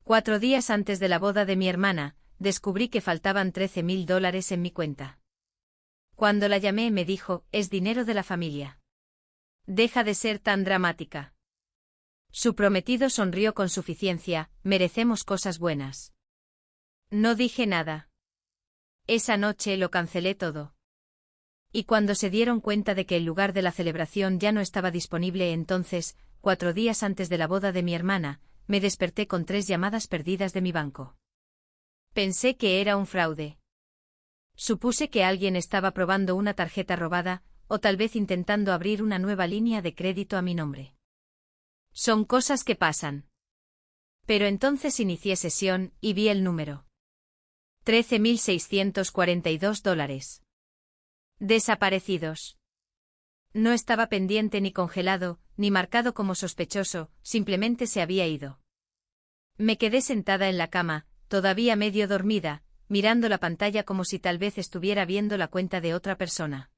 4 días antes de la boda de mi hermana, descubrí que faltaban $13.000 en mi cuenta. Cuando la llamé me dijo, es dinero de la familia. Deja de ser tan dramática. Su prometido sonrió con suficiencia, merecemos cosas buenas. No dije nada. Esa noche lo cancelé todo. Y cuando se dieron cuenta de que el lugar de la celebración ya no estaba disponible entonces, 4 días antes de la boda de mi hermana, me desperté con 3 llamadas perdidas de mi banco. Pensé que era un fraude. Supuse que alguien estaba probando una tarjeta robada, o tal vez intentando abrir una nueva línea de crédito a mi nombre. Son cosas que pasan. Pero entonces inicié sesión y vi el número. $13.642. Desaparecidos. No estaba pendiente ni congelado, ni marcado como sospechoso, simplemente se había ido. Me quedé sentada en la cama, todavía medio dormida, mirando la pantalla como si tal vez estuviera viendo la cuenta de otra persona.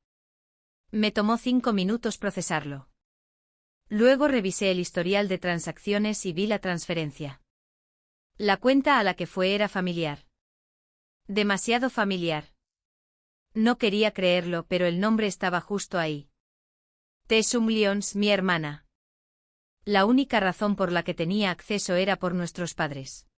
Me tomó 5 minutos procesarlo. Luego revisé el historial de transacciones y vi la transferencia. La cuenta a la que fue era familiar. Demasiado familiar. No quería creerlo, pero el nombre estaba justo ahí. Tessum Lyons, mi hermana. La única razón por la que tenía acceso era por nuestros padres.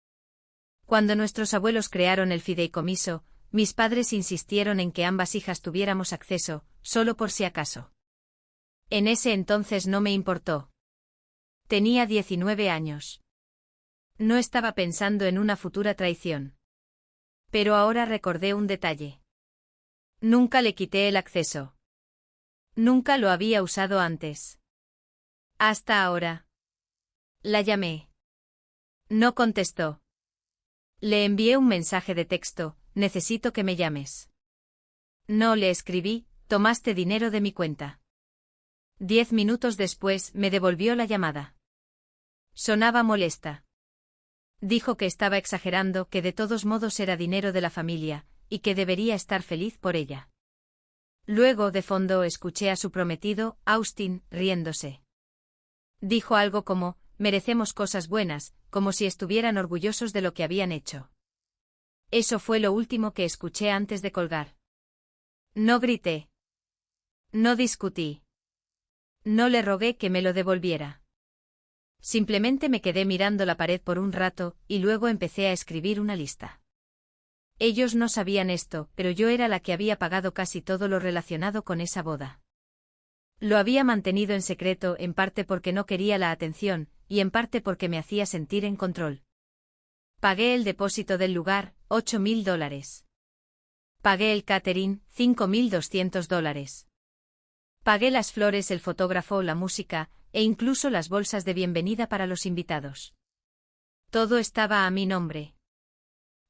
Cuando nuestros abuelos crearon el fideicomiso, mis padres insistieron en que ambas hijas tuviéramos acceso, solo por si acaso. En ese entonces no me importó. Tenía 19 años. No estaba pensando en una futura traición. Pero ahora recordé un detalle. Nunca le quité el acceso. Nunca lo había usado antes. Hasta ahora. La llamé. No contestó. Le envié un mensaje de texto, necesito que me llames. No le escribí, tomaste dinero de mi cuenta. 10 minutos después me devolvió la llamada. Sonaba molesta. Dijo que estaba exagerando, que de todos modos era dinero de la familia, y que debería estar feliz por ella. Luego de fondo escuché a su prometido, Austin, riéndose. Dijo algo como, merecemos cosas buenas, como si estuvieran orgullosos de lo que habían hecho. Eso fue lo último que escuché antes de colgar. No grité. No discutí. No le rogué que me lo devolviera. Simplemente me quedé mirando la pared por un rato, y luego empecé a escribir una lista. Ellos no sabían esto, pero yo era la que había pagado casi todo lo relacionado con esa boda. Lo había mantenido en secreto en parte porque no quería la atención, y en parte porque me hacía sentir en control. Pagué el depósito del lugar, $8.000. Pagué el catering, $5.200. Pagué las flores, el fotógrafo, la música, e incluso las bolsas de bienvenida para los invitados. Todo estaba a mi nombre.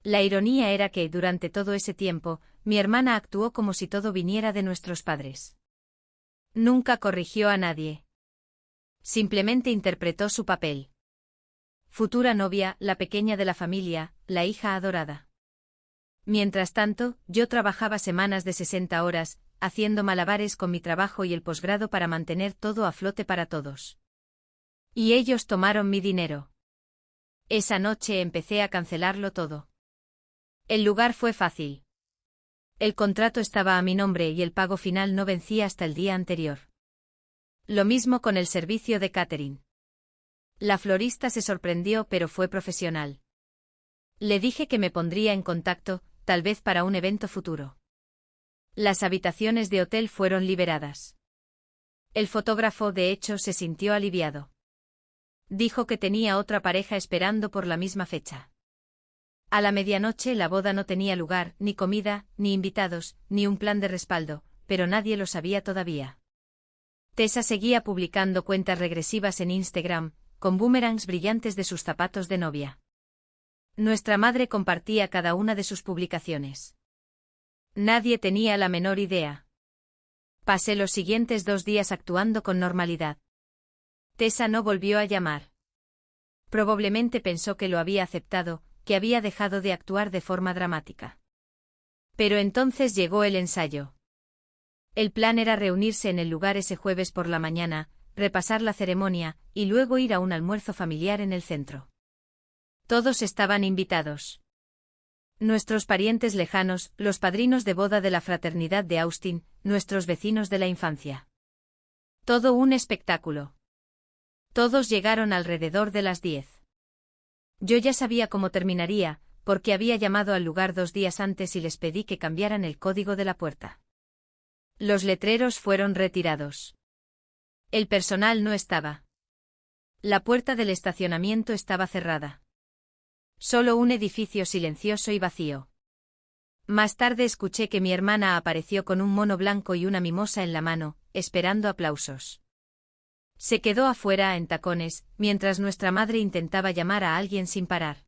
La ironía era que, durante todo ese tiempo, mi hermana actuó como si todo viniera de nuestros padres. Nunca corrigió a nadie. Simplemente interpretó su papel. Futura novia, la pequeña de la familia, la hija adorada. Mientras tanto, yo trabajaba semanas de 60 horas, haciendo malabares con mi trabajo y el posgrado para mantener todo a flote para todos. Y ellos tomaron mi dinero. Esa noche empecé a cancelarlo todo. El lugar fue fácil. El contrato estaba a mi nombre y el pago final no vencía hasta el día anterior. Lo mismo con el servicio de catering. La florista se sorprendió, pero fue profesional. Le dije que me pondría en contacto, tal vez para un evento futuro. Las habitaciones de hotel fueron liberadas. El fotógrafo, de hecho, se sintió aliviado. Dijo que tenía otra pareja esperando por la misma fecha. A la medianoche la boda no tenía lugar, ni comida, ni invitados, ni un plan de respaldo, pero nadie lo sabía todavía. Tessa seguía publicando cuentas regresivas en Instagram, con boomerangs brillantes de sus zapatos de novia. Nuestra madre compartía cada una de sus publicaciones. Nadie tenía la menor idea. Pasé los siguientes 2 días actuando con normalidad. Tessa no volvió a llamar. Probablemente pensó que lo había aceptado, que había dejado de actuar de forma dramática. Pero entonces llegó el ensayo. El plan era reunirse en el lugar ese jueves por la mañana, repasar la ceremonia, y luego ir a un almuerzo familiar en el centro. Todos estaban invitados. Nuestros parientes lejanos, los padrinos de boda de la fraternidad de Austin, nuestros vecinos de la infancia. Todo un espectáculo. Todos llegaron alrededor de las 10. Yo ya sabía cómo terminaría, porque había llamado al lugar 2 días antes y les pedí que cambiaran el código de la puerta. Los letreros fueron retirados. El personal no estaba. La puerta del estacionamiento estaba cerrada. Solo un edificio silencioso y vacío. Más tarde escuché que mi hermana apareció con un mono blanco y una mimosa en la mano, esperando aplausos. Se quedó afuera en tacones, mientras nuestra madre intentaba llamar a alguien sin parar.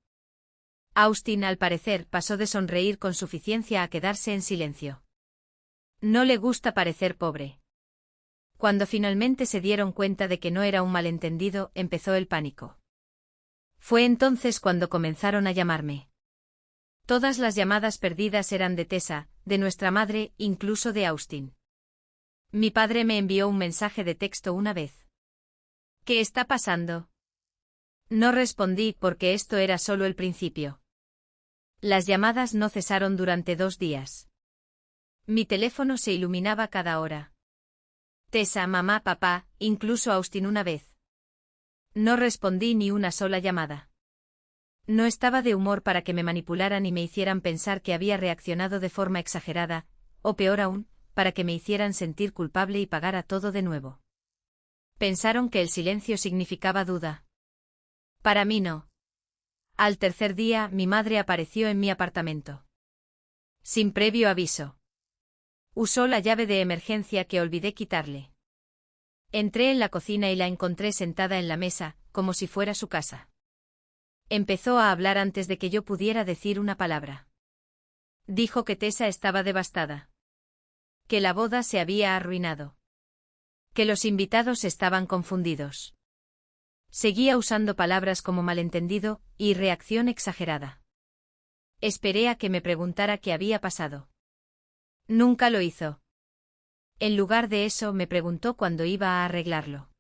Austin, al parecer, pasó de sonreír con suficiencia a quedarse en silencio. No le gusta parecer pobre. Cuando finalmente se dieron cuenta de que no era un malentendido, empezó el pánico. Fue entonces cuando comenzaron a llamarme. Todas las llamadas perdidas eran de Tessa, de nuestra madre, incluso de Austin. Mi padre me envió un mensaje de texto una vez. ¿Qué está pasando? No respondí porque esto era solo el principio. Las llamadas no cesaron durante 2 días. Mi teléfono se iluminaba cada hora. Tessa, mamá, papá, incluso Austin una vez. No respondí ni una sola llamada. No estaba de humor para que me manipularan y me hicieran pensar que había reaccionado de forma exagerada, o peor aún, para que me hicieran sentir culpable y pagara todo de nuevo. Pensaron que el silencio significaba duda. Para mí no. Al tercer día, mi madre apareció en mi apartamento. Sin previo aviso. Usó la llave de emergencia que olvidé quitarle. Entré en la cocina y la encontré sentada en la mesa, como si fuera su casa. Empezó a hablar antes de que yo pudiera decir una palabra. Dijo que Tessa estaba devastada. Que la boda se había arruinado. Que los invitados estaban confundidos. Seguía usando palabras como malentendido y reacción exagerada. Esperé a que me preguntara qué había pasado. Nunca lo hizo. En lugar de eso me preguntó cuándo iba a arreglarlo.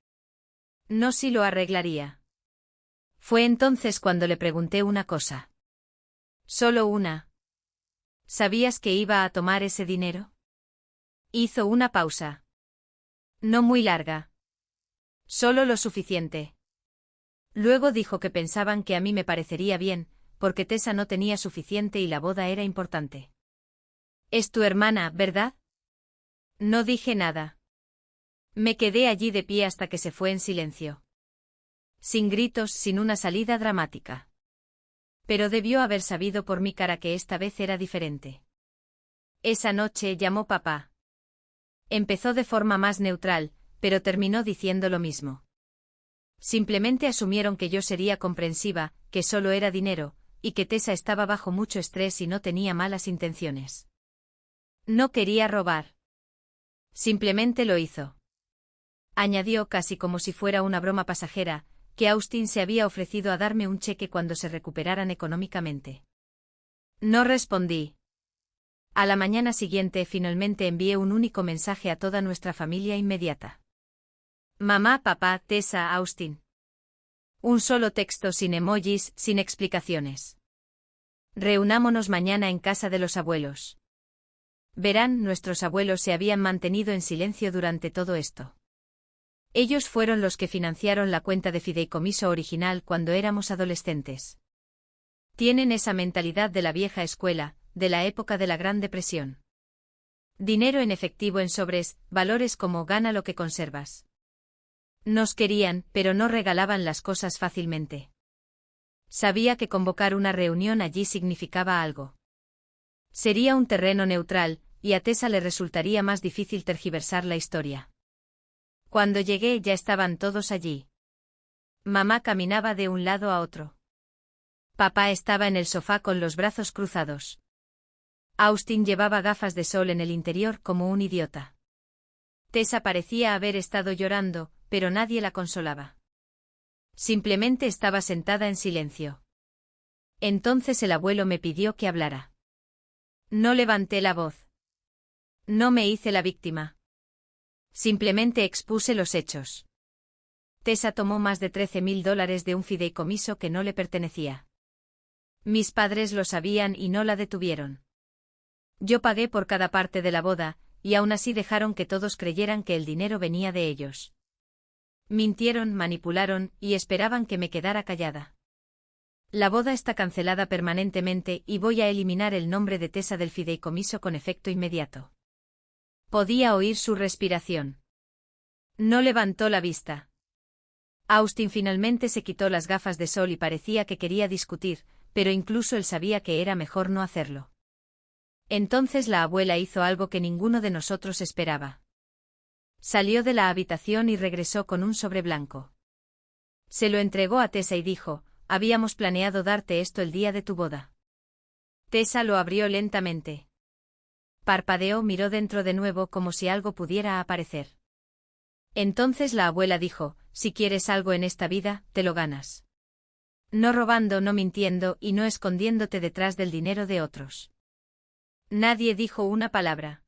No si lo arreglaría. Fue entonces cuando le pregunté una cosa. Solo una. ¿Sabías que iba a tomar ese dinero? Hizo una pausa. No muy larga. Solo lo suficiente. Luego dijo que pensaban que a mí me parecería bien, porque Tessa no tenía suficiente y la boda era importante. Es tu hermana, ¿verdad? No dije nada. Me quedé allí de pie hasta que se fue en silencio. Sin gritos, sin una salida dramática. Pero debió haber sabido por mi cara que esta vez era diferente. Esa noche llamó papá. Empezó de forma más neutral, pero terminó diciendo lo mismo. Simplemente asumieron que yo sería comprensiva, que solo era dinero, y que Tessa estaba bajo mucho estrés y no tenía malas intenciones. No quería robar. Simplemente lo hizo. Añadió casi como si fuera una broma pasajera, que Austin se había ofrecido a darme un cheque cuando se recuperaran económicamente. No respondí. A la mañana siguiente finalmente envié un único mensaje a toda nuestra familia inmediata. Mamá, papá, Tessa, Austin. Un solo texto sin emojis, sin explicaciones. Reunámonos mañana en casa de los abuelos. Verán, nuestros abuelos se habían mantenido en silencio durante todo esto. Ellos fueron los que financiaron la cuenta de fideicomiso original cuando éramos adolescentes. Tienen esa mentalidad de la vieja escuela, de la época de la Gran Depresión. Dinero en efectivo en sobres, valores como gana lo que conservas. Nos querían, pero no regalaban las cosas fácilmente. Sabía que convocar una reunión allí significaba algo. Sería un terreno neutral, y a Tessa le resultaría más difícil tergiversar la historia. Cuando llegué ya estaban todos allí. Mamá caminaba de un lado a otro. Papá estaba en el sofá con los brazos cruzados. Austin llevaba gafas de sol en el interior como un idiota. Tessa parecía haber estado llorando, pero nadie la consolaba. Simplemente estaba sentada en silencio. Entonces el abuelo me pidió que hablara. No levanté la voz. No me hice la víctima. Simplemente expuse los hechos. Tessa tomó más de $13.000 de un fideicomiso que no le pertenecía. Mis padres lo sabían y no la detuvieron. Yo pagué por cada parte de la boda, y aún así dejaron que todos creyeran que el dinero venía de ellos. Mintieron, manipularon, y esperaban que me quedara callada. La boda está cancelada permanentemente y voy a eliminar el nombre de Tessa del fideicomiso con efecto inmediato. Podía oír su respiración. No levantó la vista. Austin finalmente se quitó las gafas de sol y parecía que quería discutir, pero incluso él sabía que era mejor no hacerlo. Entonces la abuela hizo algo que ninguno de nosotros esperaba. Salió de la habitación y regresó con un sobre blanco. Se lo entregó a Tessa y dijo: habíamos planeado darte esto el día de tu boda. Tessa lo abrió lentamente. Parpadeó, miró dentro de nuevo como si algo pudiera aparecer. Entonces la abuela dijo: si quieres algo en esta vida, te lo ganas. No robando, no mintiendo y no escondiéndote detrás del dinero de otros. Nadie dijo una palabra.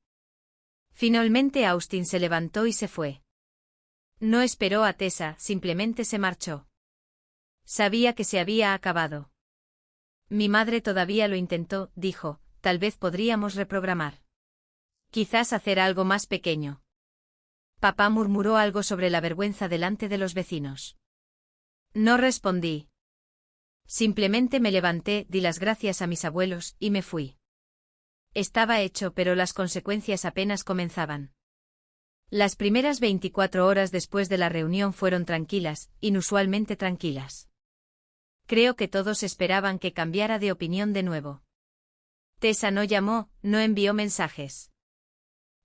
Finalmente Austin se levantó y se fue. No esperó a Tessa, simplemente se marchó. Sabía que se había acabado. Mi madre todavía lo intentó, dijo: tal vez podríamos reprogramar. Quizás hacer algo más pequeño. Papá murmuró algo sobre la vergüenza delante de los vecinos. No respondí. Simplemente me levanté, di las gracias a mis abuelos y me fui. Estaba hecho, pero las consecuencias apenas comenzaban. Las primeras 24 horas después de la reunión fueron tranquilas, inusualmente tranquilas. Creo que todos esperaban que cambiara de opinión de nuevo. Tessa no llamó, no envió mensajes.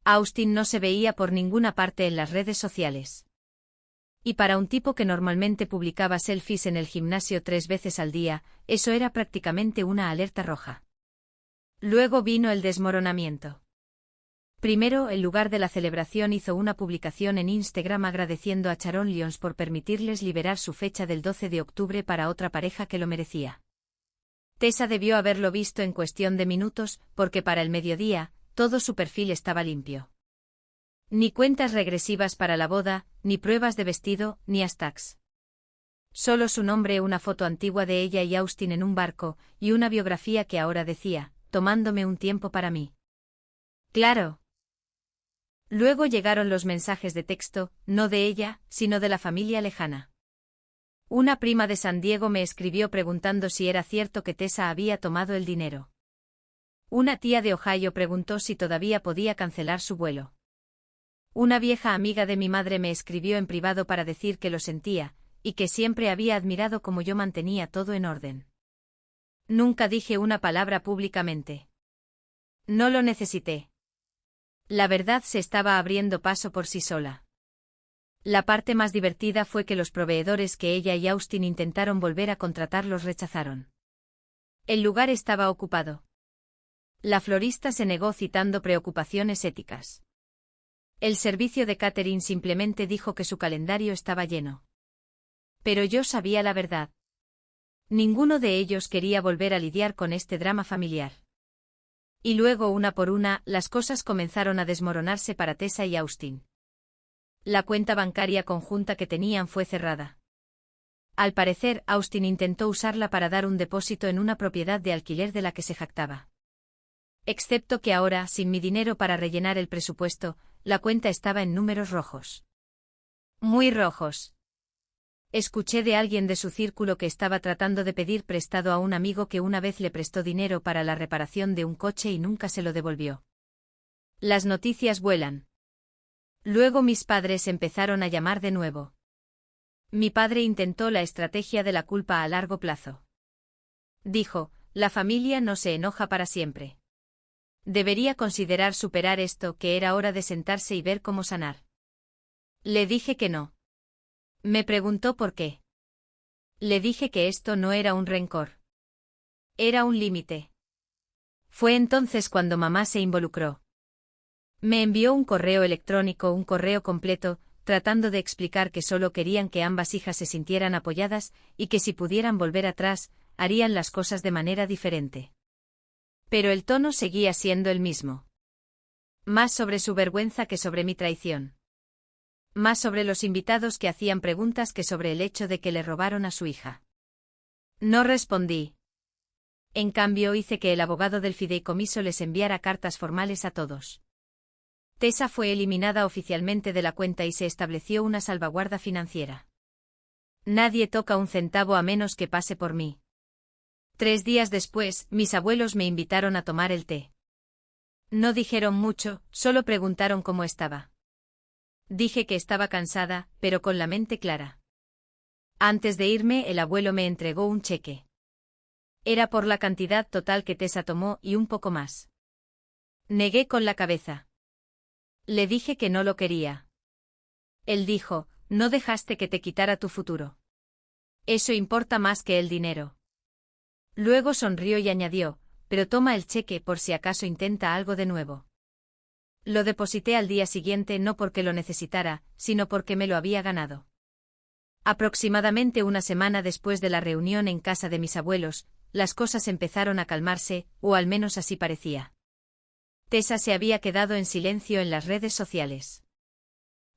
Austin no se veía por ninguna parte en las redes sociales. Y para un tipo que normalmente publicaba selfies en el gimnasio 3 veces al día, eso era prácticamente una alerta roja. Luego vino el desmoronamiento. Primero, el lugar de la celebración hizo una publicación en Instagram agradeciendo a Sharon Lyons por permitirles liberar su fecha del 12 de octubre para otra pareja que lo merecía. Tessa debió haberlo visto en cuestión de minutos, porque para el mediodía, todo su perfil estaba limpio. Ni cuentas regresivas para la boda, ni pruebas de vestido, ni hashtags. Solo su nombre, una foto antigua de ella y Austin en un barco, y una biografía que ahora decía: tomándome un tiempo para mí. Claro. Luego llegaron los mensajes de texto, no de ella, sino de la familia lejana. Una prima de San Diego me escribió preguntando si era cierto que Tessa había tomado el dinero. Una tía de Ohio preguntó si todavía podía cancelar su vuelo. Una vieja amiga de mi madre me escribió en privado para decir que lo sentía, y que siempre había admirado cómo yo mantenía todo en orden. Nunca dije una palabra públicamente. No lo necesité. La verdad se estaba abriendo paso por sí sola. La parte más divertida fue que los proveedores que ella y Austin intentaron volver a contratar los rechazaron. El lugar estaba ocupado. La florista se negó citando preocupaciones éticas. El servicio de catering simplemente dijo que su calendario estaba lleno. Pero yo sabía la verdad. Ninguno de ellos quería volver a lidiar con este drama familiar. Y luego, una por una, las cosas comenzaron a desmoronarse para Tessa y Austin. La cuenta bancaria conjunta que tenían fue cerrada. Al parecer, Austin intentó usarla para dar un depósito en una propiedad de alquiler de la que se jactaba. Excepto que ahora, sin mi dinero para rellenar el presupuesto, la cuenta estaba en números rojos. Muy rojos. Escuché de alguien de su círculo que estaba tratando de pedir prestado a un amigo que una vez le prestó dinero para la reparación de un coche y nunca se lo devolvió. Las noticias vuelan. Luego mis padres empezaron a llamar de nuevo. Mi padre intentó la estrategia de la culpa a largo plazo. Dijo: la familia no se enoja para siempre. Debería considerar superar esto, que era hora de sentarse y ver cómo sanar. Le dije que no. Me preguntó por qué. Le dije que esto no era un rencor. Era un límite. Fue entonces cuando mamá se involucró. Me envió un correo electrónico, un correo completo, tratando de explicar que solo querían que ambas hijas se sintieran apoyadas y que si pudieran volver atrás, harían las cosas de manera diferente. Pero el tono seguía siendo el mismo. Más sobre su vergüenza que sobre mi traición. Más sobre los invitados que hacían preguntas que sobre el hecho de que le robaron a su hija. No respondí. En cambio, hice que el abogado del fideicomiso les enviara cartas formales a todos. Tessa fue eliminada oficialmente de la cuenta y se estableció una salvaguarda financiera. Nadie toca un centavo a menos que pase por mí. 3 días después, mis abuelos me invitaron a tomar el té. No dijeron mucho, solo preguntaron cómo estaba. Dije que estaba cansada, pero con la mente clara. Antes de irme, el abuelo me entregó un cheque. Era por la cantidad total que Tessa tomó y un poco más. Negué con la cabeza. Le dije que no lo quería. Él dijo, no dejaste que te quitara tu futuro. Eso importa más que el dinero. Luego sonrió y añadió, pero toma el cheque por si acaso intenta algo de nuevo. Lo deposité al día siguiente no porque lo necesitara, sino porque me lo había ganado. Aproximadamente una semana después de la reunión en casa de mis abuelos, las cosas empezaron a calmarse, o al menos así parecía. Tessa se había quedado en silencio en las redes sociales.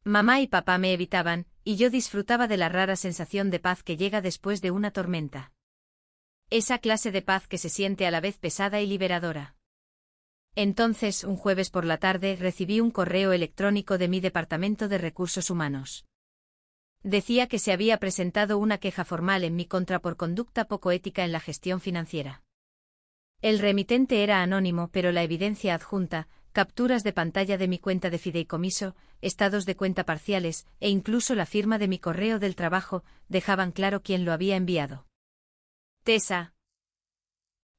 Mamá y papá me evitaban, y yo disfrutaba de la rara sensación de paz que llega después de una tormenta. Esa clase de paz que se siente a la vez pesada y liberadora. Entonces, un jueves por la tarde, recibí un correo electrónico de mi departamento de recursos humanos. Decía que se había presentado una queja formal en mi contra por conducta poco ética en la gestión financiera. El remitente era anónimo, pero la evidencia adjunta, capturas de pantalla de mi cuenta de fideicomiso, estados de cuenta parciales, e incluso la firma de mi correo del trabajo, dejaban claro quién lo había enviado. Tessa.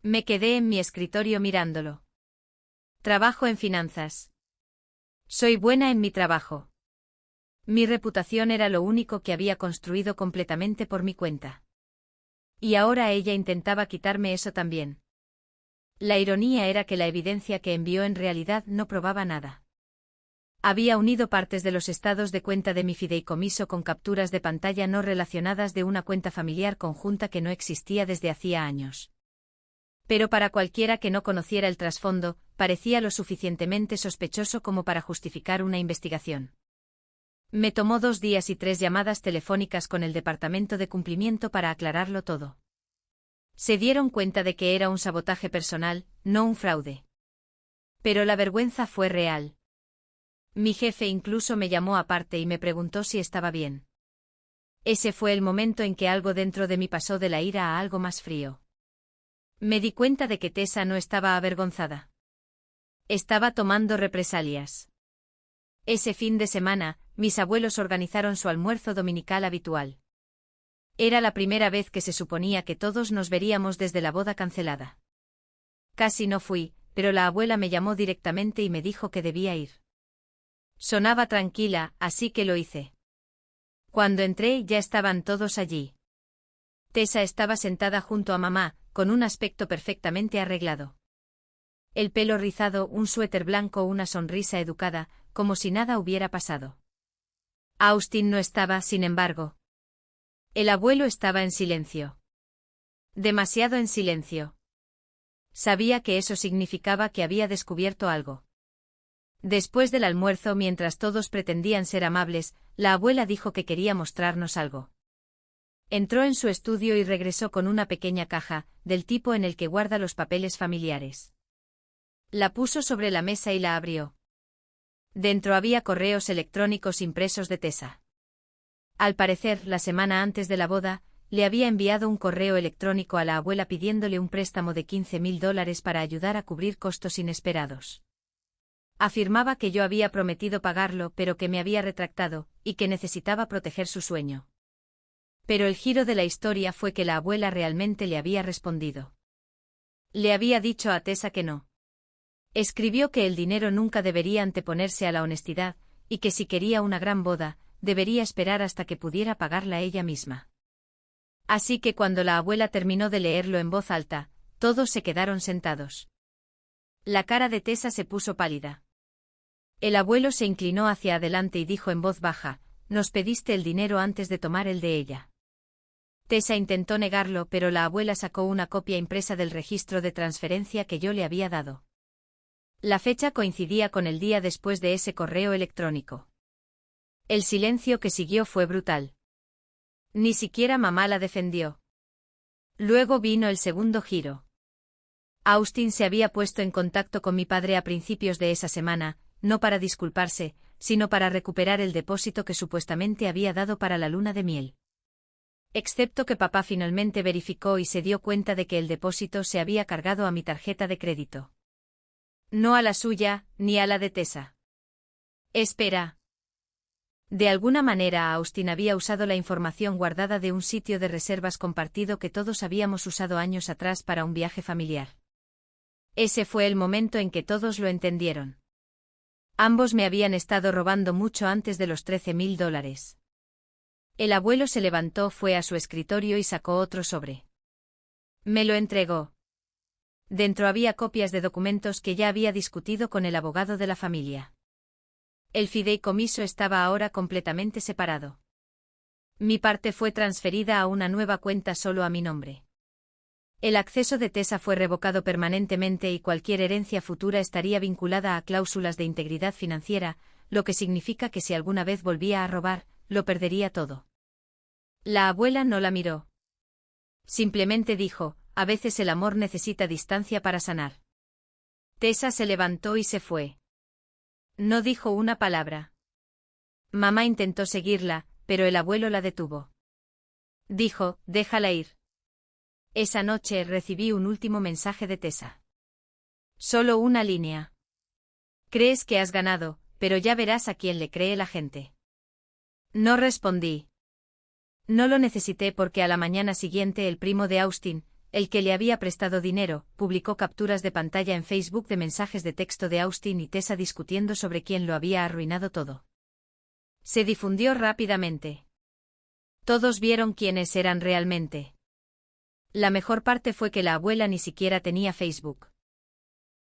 Me quedé en mi escritorio mirándolo. Trabajo en finanzas. Soy buena en mi trabajo. Mi reputación era lo único que había construido completamente por mi cuenta. Y ahora ella intentaba quitarme eso también. La ironía era que la evidencia que envió en realidad no probaba nada. Había unido partes de los estados de cuenta de mi fideicomiso con capturas de pantalla no relacionadas de una cuenta familiar conjunta que no existía desde hacía años. Pero para cualquiera que no conociera el trasfondo, parecía lo suficientemente sospechoso como para justificar una investigación. Me tomó 2 días y 3 llamadas telefónicas con el departamento de cumplimiento para aclararlo todo. Se dieron cuenta de que era un sabotaje personal, no un fraude. Pero la vergüenza fue real. Mi jefe incluso me llamó aparte y me preguntó si estaba bien. Ese fue el momento en que algo dentro de mí pasó de la ira a algo más frío. Me di cuenta de que Tessa no estaba avergonzada. Estaba tomando represalias. Ese fin de semana, mis abuelos organizaron su almuerzo dominical habitual. Era la primera vez que se suponía que todos nos veríamos desde la boda cancelada. Casi no fui, pero la abuela me llamó directamente y me dijo que debía ir. Sonaba tranquila, así que lo hice. Cuando entré ya estaban todos allí. Tessa estaba sentada junto a mamá, con un aspecto perfectamente arreglado. El pelo rizado, un suéter blanco, una sonrisa educada, como si nada hubiera pasado. Austin no estaba, sin embargo. El abuelo estaba en silencio. Demasiado en silencio. Sabía que eso significaba que había descubierto algo. Después del almuerzo, mientras todos pretendían ser amables, la abuela dijo que quería mostrarnos algo. Entró en su estudio y regresó con una pequeña caja, del tipo en el que guarda los papeles familiares. La puso sobre la mesa y la abrió. Dentro había correos electrónicos impresos de Tessa. Al parecer, la semana antes de la boda, le había enviado un correo electrónico a la abuela pidiéndole un préstamo de $15,000 para ayudar a cubrir costos inesperados. Afirmaba que yo había prometido pagarlo, pero que me había retractado, y que necesitaba proteger su sueño. Pero el giro de la historia fue que la abuela realmente le había respondido. Le había dicho a Tessa que no. Escribió que el dinero nunca debería anteponerse a la honestidad, y que si quería una gran boda, debería esperar hasta que pudiera pagarla ella misma. Así que cuando la abuela terminó de leerlo en voz alta, todos se quedaron sentados. La cara de Tessa se puso pálida. El abuelo se inclinó hacia adelante y dijo en voz baja, «Nos pediste el dinero antes de tomar el de ella». Tessa intentó negarlo, pero la abuela sacó una copia impresa del registro de transferencia que yo le había dado. La fecha coincidía con el día después de ese correo electrónico. El silencio que siguió fue brutal. Ni siquiera mamá la defendió. Luego vino el segundo giro. Austin se había puesto en contacto con mi padre a principios de esa semana, no para disculparse, sino para recuperar el depósito que supuestamente había dado para la luna de miel. Excepto que papá finalmente verificó y se dio cuenta de que el depósito se había cargado a mi tarjeta de crédito. No a la suya, ni a la de Tessa. Espera. De alguna manera Austin había usado la información guardada de un sitio de reservas compartido que todos habíamos usado años atrás para un viaje familiar. Ese fue el momento en que todos lo entendieron. Ambos me habían estado robando mucho antes de los $13,000. El abuelo se levantó, fue a su escritorio y sacó otro sobre. Me lo entregó. Dentro había copias de documentos que ya había discutido con el abogado de la familia. El fideicomiso estaba ahora completamente separado. Mi parte fue transferida a una nueva cuenta solo a mi nombre. El acceso de Tessa fue revocado permanentemente y cualquier herencia futura estaría vinculada a cláusulas de integridad financiera, lo que significa que si alguna vez volvía a robar, lo perdería todo. La abuela no la miró. Simplemente dijo, a veces el amor necesita distancia para sanar. Tessa se levantó y se fue. No dijo una palabra. Mamá intentó seguirla, pero el abuelo la detuvo. Dijo, déjala ir. Esa noche recibí un último mensaje de Tessa. Solo una línea. Crees que has ganado, pero ya verás a quién le cree la gente. No respondí. No lo necesité porque a la mañana siguiente el primo de Austin, el que le había prestado dinero, publicó capturas de pantalla en Facebook de mensajes de texto de Austin y Tessa discutiendo sobre quién lo había arruinado todo. Se difundió rápidamente. Todos vieron quiénes eran realmente. La mejor parte fue que la abuela ni siquiera tenía Facebook.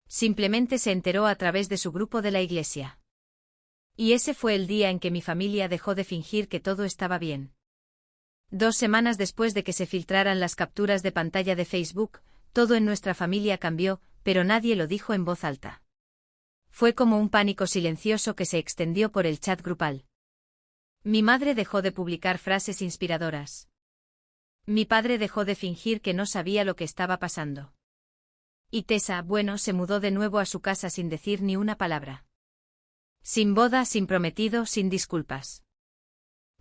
Simplemente se enteró a través de su grupo de la iglesia. Y ese fue el día en que mi familia dejó de fingir que todo estaba bien. 2 semanas después de que se filtraran las capturas de pantalla de Facebook, todo en nuestra familia cambió, pero nadie lo dijo en voz alta. Fue como un pánico silencioso que se extendió por el chat grupal. Mi madre dejó de publicar frases inspiradoras. Mi padre dejó de fingir que no sabía lo que estaba pasando. Y Tessa, bueno, se mudó de nuevo a su casa sin decir ni una palabra. Sin boda, sin prometido, sin disculpas.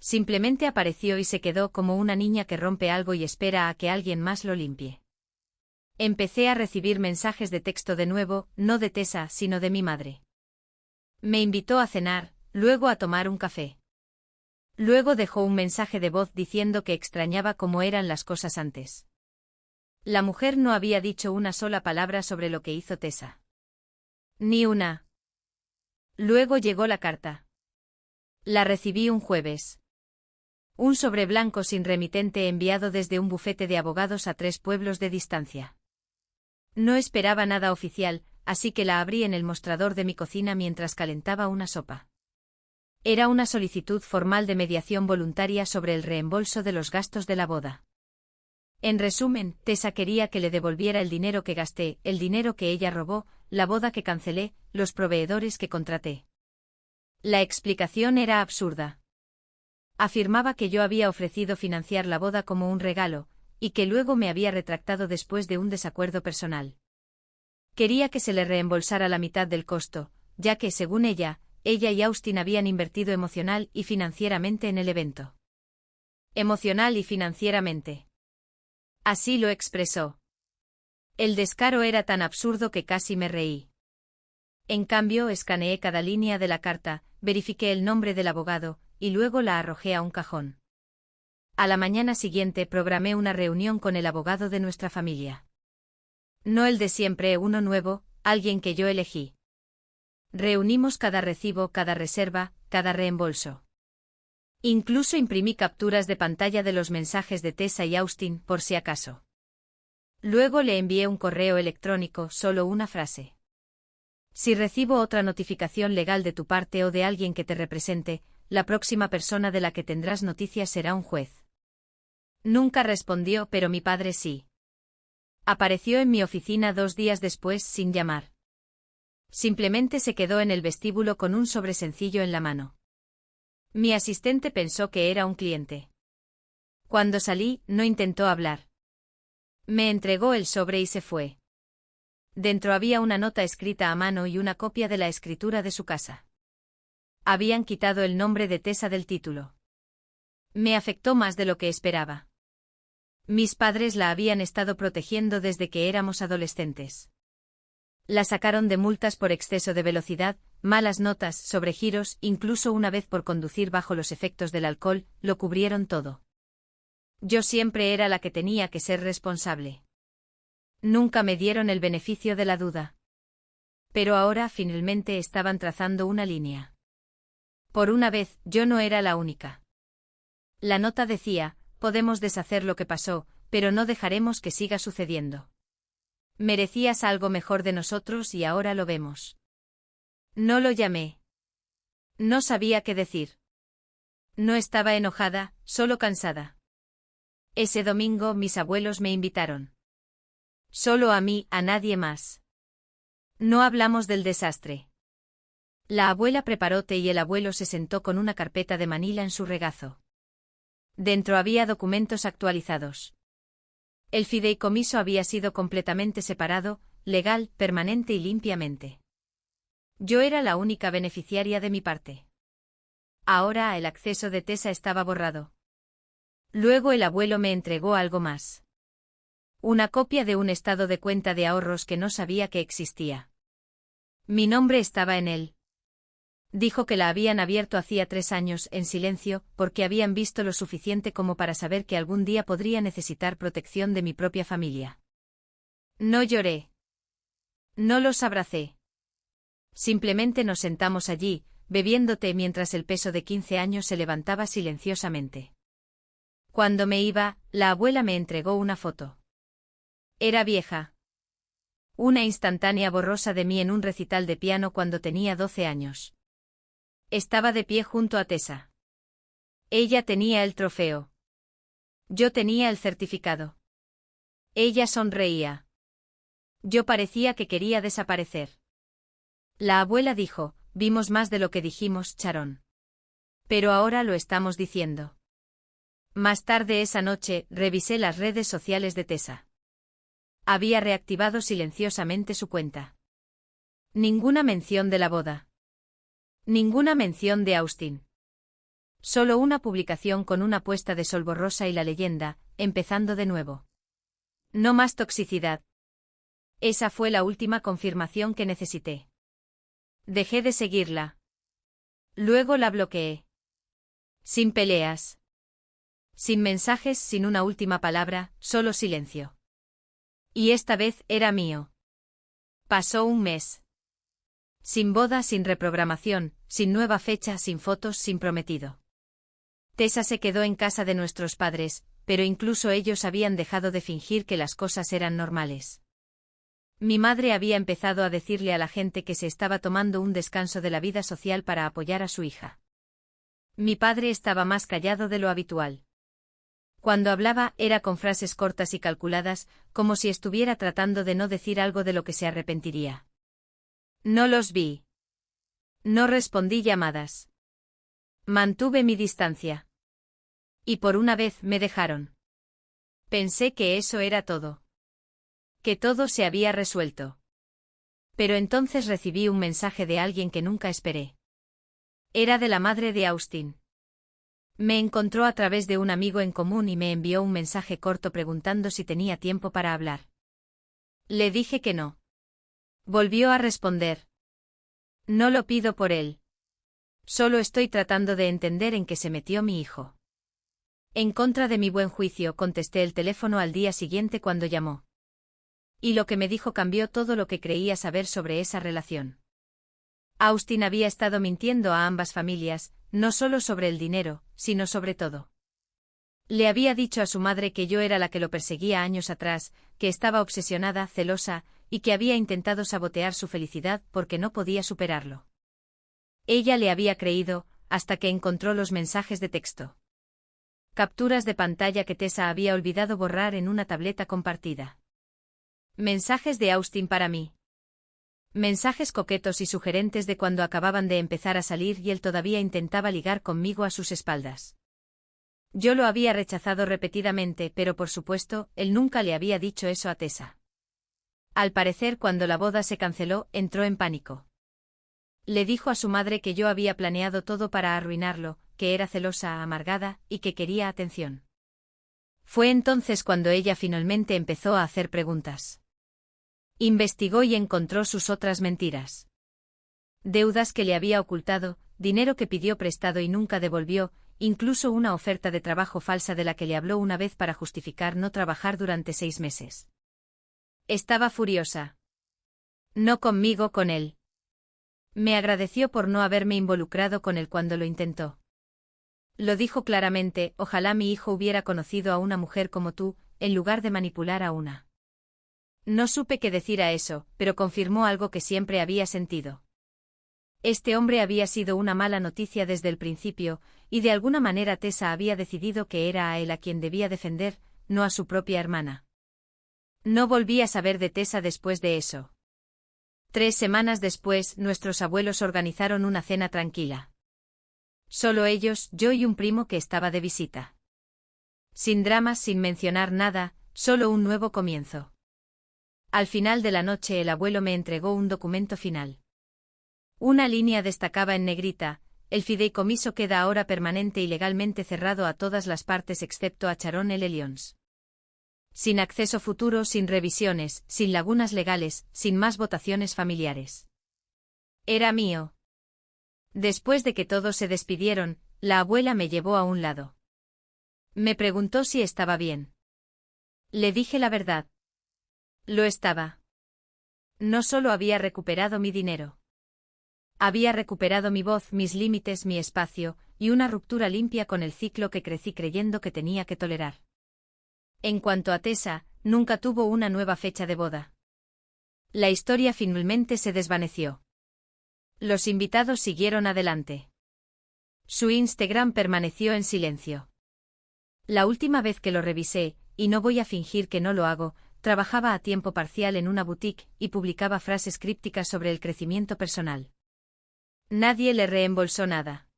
Simplemente apareció y se quedó como una niña que rompe algo y espera a que alguien más lo limpie. Empecé a recibir mensajes de texto de nuevo, no de Tessa, sino de mi madre. Me invitó a cenar, luego a tomar un café. Luego dejó un mensaje de voz diciendo que extrañaba cómo eran las cosas antes. La mujer no había dicho una sola palabra sobre lo que hizo Tessa. Ni una. Luego llegó la carta. La recibí un jueves. Un sobre blanco sin remitente enviado desde un bufete de abogados a 3 pueblos de distancia. No esperaba nada oficial, así que la abrí en el mostrador de mi cocina mientras calentaba una sopa. Era una solicitud formal de mediación voluntaria sobre el reembolso de los gastos de la boda. En resumen, Tessa quería que le devolviera el dinero que gasté, el dinero que ella robó, la boda que cancelé, los proveedores que contraté. La explicación era absurda. Afirmaba que yo había ofrecido financiar la boda como un regalo, y que luego me había retractado después de un desacuerdo personal. Quería que se le reembolsara la mitad del costo, ya que, según ella y Austin habían invertido emocional y financieramente en el evento. Emocional y financieramente. Así lo expresó. El descaro era tan absurdo que casi me reí. En cambio, escaneé cada línea de la carta, verifiqué el nombre del abogado, y luego la arrojé a un cajón. A la mañana siguiente programé una reunión con el abogado de nuestra familia. No el de siempre, uno nuevo, alguien que yo elegí. Reunimos cada recibo, cada reserva, cada reembolso. Incluso imprimí capturas de pantalla de los mensajes de Tessa y Austin, por si acaso. Luego le envié un correo electrónico, solo una frase. Si recibo otra notificación legal de tu parte o de alguien que te represente, la próxima persona de la que tendrás noticias será un juez. Nunca respondió, pero mi padre sí. Apareció en mi oficina 2 días después sin llamar. Simplemente se quedó en el vestíbulo con un sobre sencillo en la mano. Mi asistente pensó que era un cliente. Cuando salí, no intentó hablar. Me entregó el sobre y se fue. Dentro había una nota escrita a mano y una copia de la escritura de su casa. Habían quitado el nombre de Tessa del título. Me afectó más de lo que esperaba. Mis padres la habían estado protegiendo desde que éramos adolescentes. La sacaron de multas por exceso de velocidad, malas notas, sobregiros, incluso una vez por conducir bajo los efectos del alcohol, lo cubrieron todo. Yo siempre era la que tenía que ser responsable. Nunca me dieron el beneficio de la duda. Pero ahora finalmente estaban trazando una línea. Por una vez, yo no era la única. La nota decía: podemos deshacer lo que pasó, pero no dejaremos que siga sucediendo. Merecías algo mejor de nosotros y ahora lo vemos. No lo llamé. No sabía qué decir. No estaba enojada, solo cansada. Ese domingo mis abuelos me invitaron. Solo a mí, a nadie más. No hablamos del desastre. La abuela preparó té y el abuelo se sentó con una carpeta de manila en su regazo. Dentro había documentos actualizados. El fideicomiso había sido completamente separado, legal, permanente y limpiamente. Yo era la única beneficiaria de mi parte. Ahora el acceso de Tessa estaba borrado. Luego el abuelo me entregó algo más. Una copia de un estado de cuenta de ahorros que no sabía que existía. Mi nombre estaba en él. Dijo que la habían abierto hacía 3 años, en silencio, porque habían visto lo suficiente como para saber que algún día podría necesitar protección de mi propia familia. No lloré. No los abracé. Simplemente nos sentamos allí, bebiendo té mientras el peso de 15 años se levantaba silenciosamente. Cuando me iba, la abuela me entregó una foto. Era vieja. Una instantánea borrosa de mí en un recital de piano cuando tenía 12 años. Estaba de pie junto a Tessa. Ella tenía el trofeo. Yo tenía el certificado. Ella sonreía. Yo parecía que quería desaparecer. La abuela dijo: vimos más de lo que dijimos, Sharon. Pero ahora lo estamos diciendo. Más tarde esa noche, revisé las redes sociales de Tessa. Había reactivado silenciosamente su cuenta. Ninguna mención de la boda. Ninguna mención de Austin. Solo una publicación con una puesta de sol borrosa y la leyenda: empezando de nuevo. No más toxicidad. Esa fue la última confirmación que necesité. Dejé de seguirla. Luego la bloqueé. Sin peleas. Sin mensajes, sin una última palabra, solo silencio. Y esta vez era mío. Pasó un mes. Sin boda, sin reprogramación, sin nueva fecha, sin fotos, sin prometido. Tessa se quedó en casa de nuestros padres, pero incluso ellos habían dejado de fingir que las cosas eran normales. Mi madre había empezado a decirle a la gente que se estaba tomando un descanso de la vida social para apoyar a su hija. Mi padre estaba más callado de lo habitual. Cuando hablaba era con frases cortas y calculadas, como si estuviera tratando de no decir algo de lo que se arrepentiría. No los vi. No respondí llamadas. Mantuve mi distancia. Y por una vez me dejaron. Pensé que eso era todo. Que todo se había resuelto. Pero entonces recibí un mensaje de alguien que nunca esperé. Era de la madre de Austin. Me encontró a través de un amigo en común y me envió un mensaje corto preguntando si tenía tiempo para hablar. Le dije que no. Volvió a responder: no lo pido por él. Solo estoy tratando de entender en qué se metió mi hijo. En contra de mi buen juicio, contesté el teléfono al día siguiente cuando llamó. Y lo que me dijo cambió todo lo que creía saber sobre esa relación. Austin había estado mintiendo a ambas familias, no solo sobre el dinero, sino sobre todo. Le había dicho a su madre que yo era la que lo perseguía años atrás, que estaba obsesionada, celosa, y que había intentado sabotear su felicidad porque no podía superarlo. Ella le había creído, hasta que encontró los mensajes de texto. Capturas de pantalla que Tessa había olvidado borrar en una tableta compartida. Mensajes de Austin para mí. Mensajes coquetos y sugerentes de cuando acababan de empezar a salir y él todavía intentaba ligar conmigo a sus espaldas. Yo lo había rechazado repetidamente, pero por supuesto, él nunca le había dicho eso a Tessa. Al parecer, cuando la boda se canceló, entró en pánico. Le dijo a su madre que yo había planeado todo para arruinarlo, que era celosa, amargada, y que quería atención. Fue entonces cuando ella finalmente empezó a hacer preguntas. Investigó y encontró sus otras mentiras. Deudas que le había ocultado, dinero que pidió prestado y nunca devolvió, incluso una oferta de trabajo falsa de la que le habló una vez para justificar no trabajar durante 6 meses. Estaba furiosa. No conmigo, con él. Me agradeció por no haberme involucrado con él cuando lo intentó. Lo dijo claramente: ojalá mi hijo hubiera conocido a una mujer como tú, en lugar de manipular a una. No supe qué decir a eso, pero confirmó algo que siempre había sentido. Este hombre había sido una mala noticia desde el principio, y de alguna manera Tessa había decidido que era a él a quien debía defender, no a su propia hermana. No volví a saber de Tessa después de eso. 3 semanas después, nuestros abuelos organizaron una cena tranquila. Solo ellos, yo y un primo que estaba de visita. Sin dramas, sin mencionar nada, solo un nuevo comienzo. Al final de la noche el abuelo me entregó un documento final. Una línea destacaba en negrita: el fideicomiso queda ahora permanente y legalmente cerrado a todas las partes excepto a Sharon L. Lyons. Sin acceso futuro, sin revisiones, sin lagunas legales, sin más votaciones familiares. Era mío. Después de que todos se despidieron, la abuela me llevó a un lado. Me preguntó si estaba bien. Le dije la verdad. Lo estaba. No solo había recuperado mi dinero. Había recuperado mi voz, mis límites, mi espacio, y una ruptura limpia con el ciclo que crecí creyendo que tenía que tolerar. En cuanto a Tessa, nunca tuvo una nueva fecha de boda. La historia finalmente se desvaneció. Los invitados siguieron adelante. Su Instagram permaneció en silencio. La última vez que lo revisé, y no voy a fingir que no lo hago, trabajaba a tiempo parcial en una boutique y publicaba frases crípticas sobre el crecimiento personal. Nadie le reembolsó nada.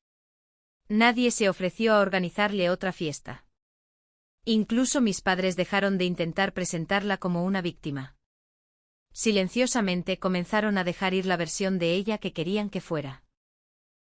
Nadie se ofreció a organizarle otra fiesta. Incluso mis padres dejaron de intentar presentarla como una víctima. Silenciosamente comenzaron a dejar ir la versión de ella que querían que fuera.